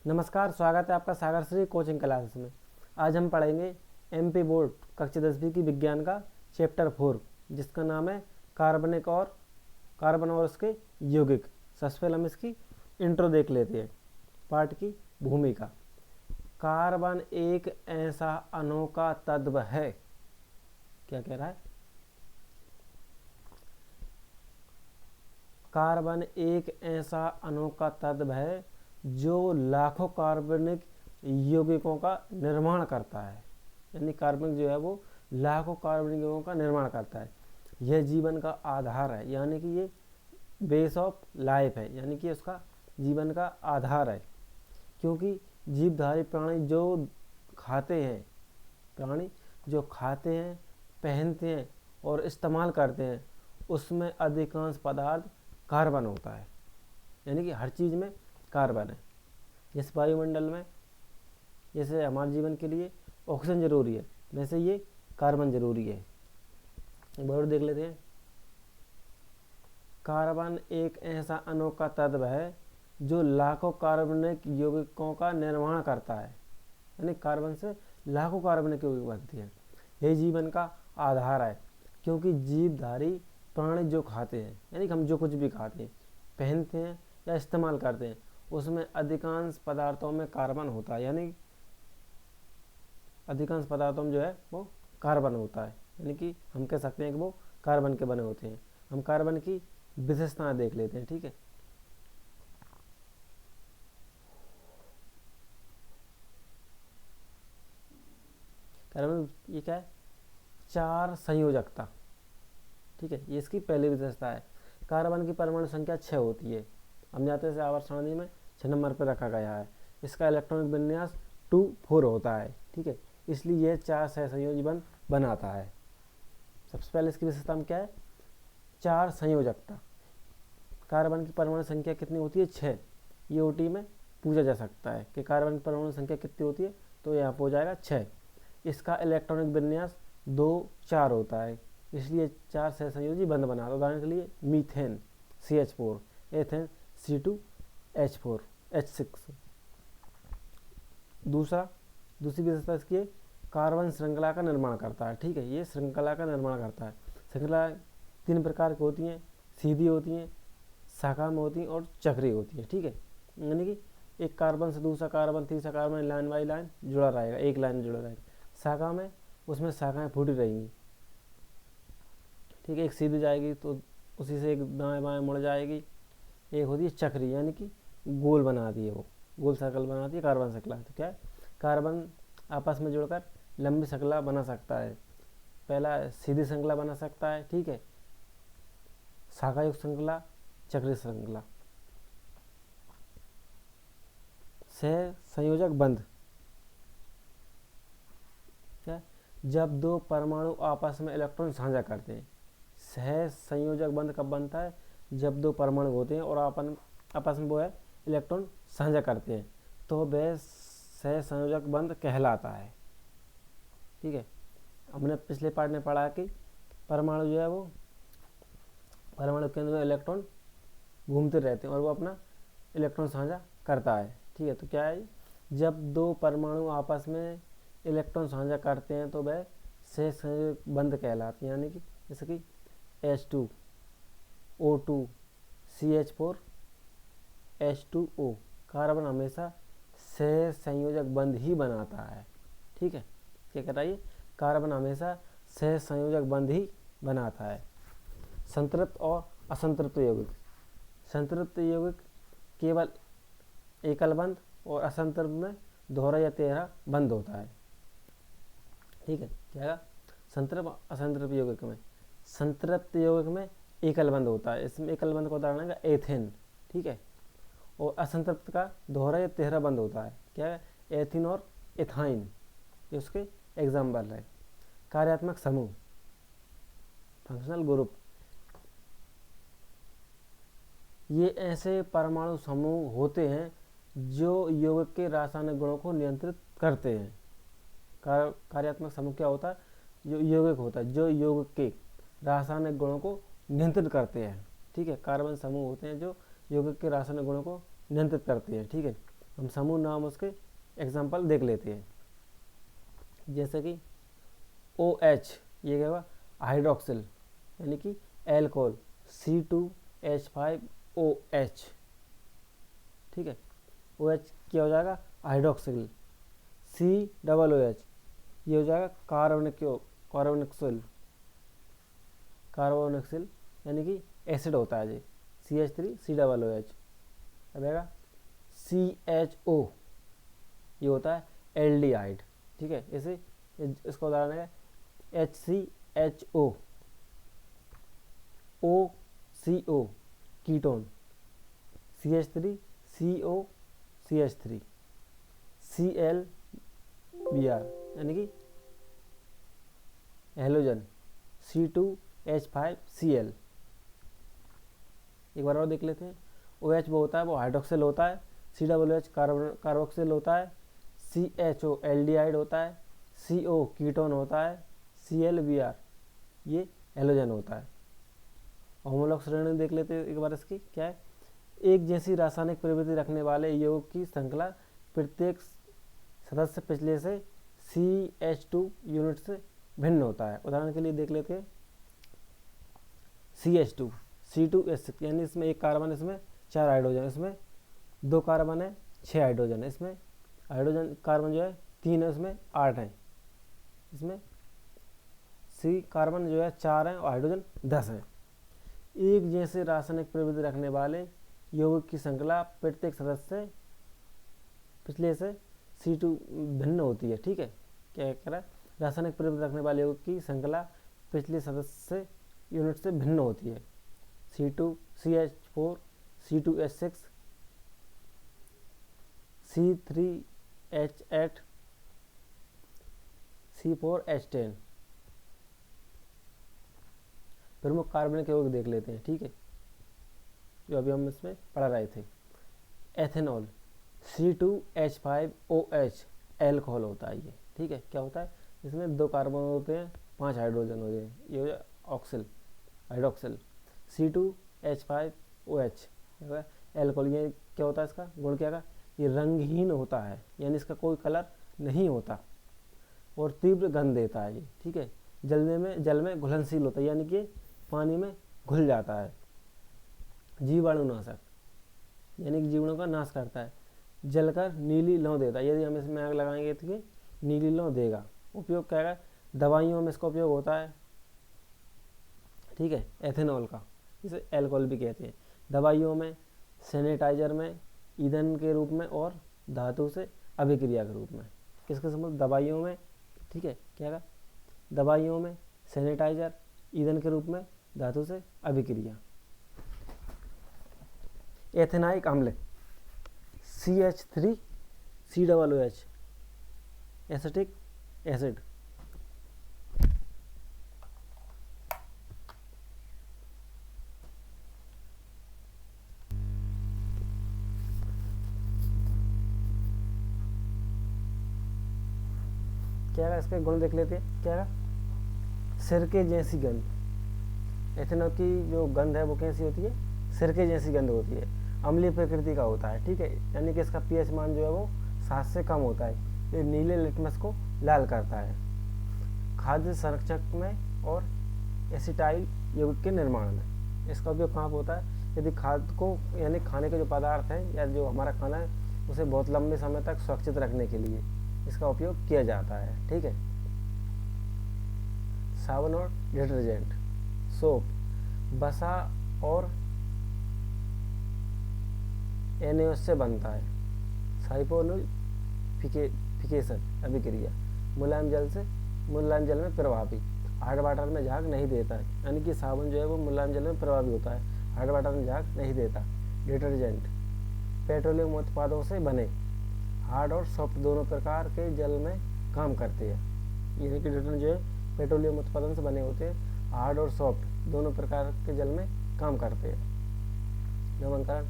नमस्कार, स्वागत है आपका सागर श्री कोचिंग क्लासेस में। आज हम पढ़ेंगे एमपी बोर्ड कक्षा 10वीं की विज्ञान का चैप्टर 4, जिसका नाम है कार्बन और उसके यौगिक। सबसे पहले हम इसकी इंट्रो देख लेते हैं। पाठ की भूमिका। कार्बन एक ऐसा अनोखा तत्व है। क्या कह रहा है? कार्बन एक ऐसा अनोखा तत्व है जो लाखों कार्बनिक यौगिकों का निर्माण करता है। यानी कार्बन जो है वो लाखों कार्बनिक यौगिकों का निर्माण करता है। यह जीवन का आधार है, यानी कि ये बेस ऑफ लाइफ है, यानी कि उसका जीवन का आधार है। क्योंकि जीवधारी प्राणी जो खाते हैं, पहनते हैं और इस्तेमाल करते हैं, उसमें अधिकांश पदार्थ कार्बन होता है। यानी कि हर चीज़ में कार्बन है। इस वायुमंडल में जैसे हमारे जीवन के लिए ऑक्सीजन जरूरी है, वैसे ये कार्बन जरूरी है। एक बार देख लेते हैं। कार्बन एक ऐसा अनोखा तत्व है जो लाखों कार्बनिक यौगिकों का निर्माण करता है। यानी कार्बन से लाखों कार्बनिक यौगिक बनती हैं। यही जीवन का आधार है। क्योंकि जीवधारी प्राणी जो खाते हैं, यानी कि हम जो कुछ भी खाते हैं, पहनते हैं या इस्तेमाल करते हैं, उसमें अधिकांश पदार्थों में कार्बन होता है। यानी अधिकांश पदार्थों में जो है वो कार्बन होता है। यानी कि हम कह सकते हैं कि वो कार्बन के बने होते हैं। हम कार्बन की विशेषताएं देख लेते हैं। ठीक है, कार्बन ये क्या है? चार संयोजकता। ठीक है, ये इसकी पहली विशेषता है। कार्बन की परमाणु संख्या 6 होती है। हम जाते हैं आवर्त सारणी में 6 नंबर पर रखा गया है। इसका इलेक्ट्रॉनिक विन्यास 2,4 होता है। ठीक है, इसलिए यह 4 सहसंयोजी बंध बनाता है। सबसे पहले इसकी विशेषता में क्या है? 4 संयोजकता। कार्बन की परमाणु संख्या कितनी होती है? 6। ये ओटी में पूछा जा सकता है कि कार्बन की परमाणु संख्या कितनी होती है, तो यहाँ पर हो जाएगा 6। इसका इलेक्ट्रॉनिक विन्यास 2,4 होता है, इसलिए 4 सहसंयोजी बंध बनाता है। उदाहरण के लिए methane CH4, ethane C2H4, H6। दूसरी विशेषता इसकी है, कार्बन श्रृंखला का निर्माण करता है। ठीक है, ये श्रृंखला का निर्माण करता है। श्रृंखला 3 प्रकार की होती हैं, सीधी होती हैं, शाखा में होती हैं और चक्रीय होती है। ठीक है, यानी कि एक कार्बन से दूसरा कार्बन, तीसरा कार्बन लाइन बाई लाइन जुड़ा रहेगा, एक लाइन जुड़ा रहेगा। शाखा में उसमें शाखाएं फूटी रहेंगी। ठीक है, एक सीधी जाएगी तो उसी से एक दाएं बाएं मुड़ जाएगी। एक होती है चक्री, यानी कि गोल बनाती है, वो गोल सर्कल बनाती है कार्बन श्रृंखला। तो क्या है? कार्बन आपस में जुड़कर लंबी श्रृंखला बना सकता है। पहला सीधी श्रृंखला बना सकता है। ठीक है, शाखायुक्त श्रृंखला, चक्रीय श्रृंखला। सह संयोजक बंध क्या? जब दो परमाणु आपस में इलेक्ट्रॉन साझा करते हैं। सह संयोजक बंध कब बनता है? जब दो परमाणु होते हैं और आपस में वो है इलेक्ट्रॉन साझा करते हैं, तो वह सह संयोजक बंध कहलाता है। ठीक है, हमने पिछले पार्ट में पढ़ा कि परमाणु जो है वो परमाणु केंद्र में इलेक्ट्रॉन घूमते रहते हैं और वो अपना इलेक्ट्रॉन साझा करता है। ठीक है, तो क्या है? जब दो परमाणु आपस में इलेक्ट्रॉन साझा करते हैं तो वह सह संयोजक बंध कहलाते हैं। यानी कि जैसे कि H2, O2, CH4, H2O। Carbon हमेशा सह संयोजक बंध ही बनाता है। ठीक है, क्या कहता है? कार्बन हमेशा सह संयोजक बंध ही बनाता है। संतृप्त और असंतृप्त यौगिक। संतृप्त यौगिक केवल एकल बंध और असंतृप्त में दोहरा या तिहरा बंध होता है। ठीक है, क्या? संतृप्त असंतृप्त यौगिक में, संतृप्त यौगिक में एकल बंध होता है। इसमें एकल बंध का उदाहरण है एथेन। ठीक है, और असंतृप्त का दोहरा या तिहरा बंध होता है। क्या है? एथिन और इथाइन, ये उसके एग्जाम्पल है। कार्यात्मक समूह, फंक्शनल ग्रुप, ये ऐसे परमाणु समूह होते हैं जो यौगिक के रासायनिक गुणों को नियंत्रित करते हैं। कार्यात्मक समूह क्या होता है? जो यौगिक होता है जो यौगिक के रासायनिक गुणों को नियंत्रित करते हैं। ठीक है, कार्बन समूह होते हैं जो यौगिक के रासायनिक गुणों को नियंत्रित करते हैं। ठीक है, हम समूह नाम उसके एग्जाम्पल देख लेते हैं। जैसे कि OH, ये क्या होगा, हाइड्रोक्सिल यानी कि एल्कोहल, C2H5OH, ठीक है। OH क्या हो जाएगा, हाइड्रोक्सिल। COOH ये हो जाएगा कार्बोनिक्सिल यानी कि एसिड होता है जी, CH3COOH। अब आएगा CHO, ये होता है एल्डिहाइड, ठीक है। इसे इसका उदाहरण है HCHO, OCO ketone, CH3COCH3, ClBr यानी कि हेलोजन, C2H5Cl। एक बार और देख लेते हैं। OH वो होता है, वो हाइड्रोक्सिल होता है, COOH कार्बोक्सिल होता है, CHO एल्डिहाइड होता है, CO कीटोन होता है, ClBr ये हेलोजन होता है। होमोलॉग श्रेणी देख लेते हैं एक बार इसकी क्या है। एक जैसी रासायनिक प्रवृत्ति रखने वाले यौगिक की श्रृंखला प्रत्येक सदस्य पिछले से CH2 यूनिट से भिन्न होता है। उदाहरण के लिए देख लेते हैं CH2 C2H6 यानी इसमें एक कार्बन, इसमें 4 हाइड्रोजन, इसमें 2 कार्बन है, 6 हाइड्रोजन, इसमें हाइड्रोजन कार्बन जो है 3 है, उसमें 8 है, इसमें C कार्बन जो है 4 है और हाइड्रोजन 10 है। एक जैसे रासायनिक प्रवृत्ति रखने वाले यौगिक की श्रृंखला प्रत्येक सदस्य पिछले से C2 भिन्न होती है, ठीक है। क्या कह रहा है, रासायनिक प्रवृत्ति रखने वाले यौगिक की श्रृंखला पिछले सदस्य यूनिट से भिन्न होती है। C2CH4, C2H6, C3H8, C4H10। प्रमुख कार्बनिक यौगिक देख लेते हैं, ठीक है, जो अभी हम इसमें पढ़ रहे थे। एथेनॉल, C2H5OH एल्कोहल होता है ये, ठीक है। क्या होता है, इसमें 2 कार्बन होते हैं, 5 हाइड्रोजन होते हैं, ये हो जाए हाइड्रोक्सिल। C2H5OH एल्कोहल, ये क्या होता है, इसका गुण क्या का, ये रंगहीन होता है यानी इसका कोई कलर नहीं होता और तीव्र गंध देता है ये, ठीक है। जल में घुलनशील होता है यानी कि पानी में घुल जाता है। जीवाणुनाशक यानी कि जीवाणु का नाश करता है। जलकर नीली लौ देता है, यदि हम इसमें आग लगाएंगे तो ये नीली लौ देगा। उपयोग क्या है, दवाइयों में इसका उपयोग होता है, ठीक है, एथेनॉल का, इसे एल्कोहल भी कहते हैं। दवाइयों में, सैनिटाइजर में, ईंधन के रूप में और धातु से अभिक्रिया के रूप में। किसके संबंध, दवाइयों में, ठीक है, क्या का, दवाइयों में, सैनिटाइजर, ईंधन के रूप में, धातु से अभिक्रिया। एथेनाइक अम्ल, CH3COOH एसिटिक एसिड। क्या है, इसके गुण देख लेते हैं। क्या है, सिरके जैसी गंध। एथेनॉल की जो गंध है वो कैसी होती है, सिरके जैसी गंध होती है, अम्लीय प्रकृति का होता है, ठीक है। यानी कि इसका pH मान जो है वो 7 से कम होता है। ये नीले लिटमस को लाल करता है। खाद्य संरक्षक में और एसिटाइल यौगिक के निर्माण में इसका उपयोग कहाँ पर होता है, यदि खाद्य को यानी खाने के जो पदार्थ हैं या जो हमारा खाना है उसे बहुत लंबे समय तक सुरक्षित रखने के लिए इसका उपयोग किया जाता है, ठीक है। साबुन और डिटर्जेंट, सोप, वसा और एनेओस से बनता है। साइपोनिफिकेशन अभिक्रिया, मुलायम जल में प्रभावी, हार्ड वाटर में झाग नहीं देता है। यानी कि साबुन जो है वो मुलायम जल में प्रभावी होता है, हार्ड वाटर में झाग नहीं देता। डिटर्जेंट, पेट्रोलियम उत्पादों से बने, हार्ड और सॉफ्ट दोनों प्रकार के जल में काम करते हैं। यानी कि डिटर्जेंट जो है पेट्रोलियम उत्पादन से बने होते हैं, हार्ड और सॉफ्ट दोनों प्रकार के जल में काम करते हैं। नामकरण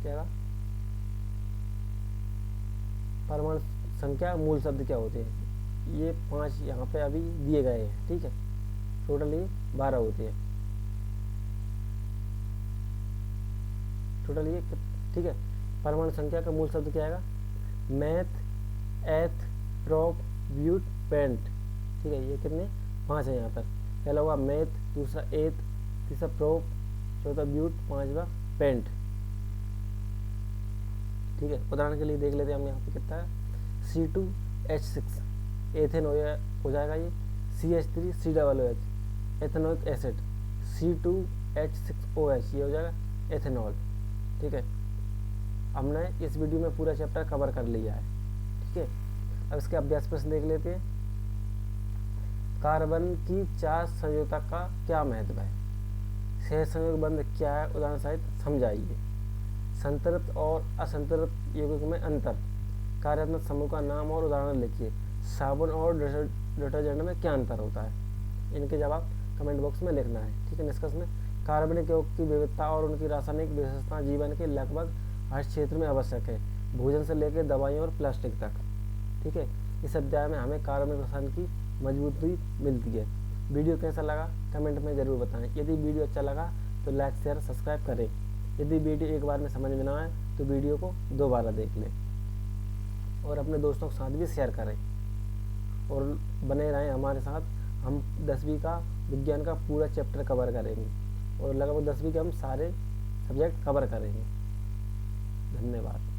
क्या, परमाणु संख्या, मूल शब्द क्या होते हैं, ये 5 यहाँ पे अभी दिए गए हैं, ठीक है। टोटल ये 12 होते हैं। टोटल ये, ठीक है। परमाणु संख्या का मूल शब्द क्या आएगा, मैथ, एथ, प्रोप, ब्यूट, पेंट, ठीक है। ये कितने, 5 है यहाँ पर। पहला हुआ मैथ, दूसरा एथ, तीसरा प्रोप, चौथा ब्यूट, 5वां पेंट, ठीक है। उदाहरण के लिए देख लेते हैं हम यहाँ पे कितना है, C2H6 एथेन हो जाएगा ये, CH3 COOH ethanoic acid, C2H6OH ये हो जाएगा एथेनॉल, ठीक है। हमने इस वीडियो में पूरा चैप्टर कवर कर लिया है, ठीक है। अब इसके अभ्यास प्रश्न देख लेते हैं। कार्बन की 4 संयोजकता का क्या महत्व है, सहसंयोग बंध क्या है, उदाहरण सहित समझाइए। संतृप्त और असंतृप्त यौगिक में अंतर, कार्यात्मक समूह का नाम और उदाहरण लिखिए। साबुन और डिटर्जेंट में क्या अंतर होता है, इनके जवाब कमेंट बॉक्स में लिखना है, ठीक है। निष्कर्ष में कार्बनिक यौगिक की विविधता और उनकी रासायनिक विशेषता जीवन के लगभग हर क्षेत्र में आवश्यक है, भोजन से लेकर दवाइयों और प्लास्टिक तक, ठीक है। इस अध्याय में हमें कार्बनिक रसायन की मजबूती मिलती है। वीडियो कैसा लगा कमेंट में ज़रूर बताएं। यदि वीडियो अच्छा लगा तो लाइक शेयर सब्सक्राइब करें। यदि वीडियो एक बार में समझ में ना आए तो वीडियो को दोबारा देख लें और अपने दोस्तों के साथ भी शेयर करें और बने रहें हमारे साथ। हम 10वीं का विज्ञान का पूरा चैप्टर कवर करेंगे और लगभग 10वीं के हम सारे सब्जेक्ट कवर करेंगे। धन्यवाद।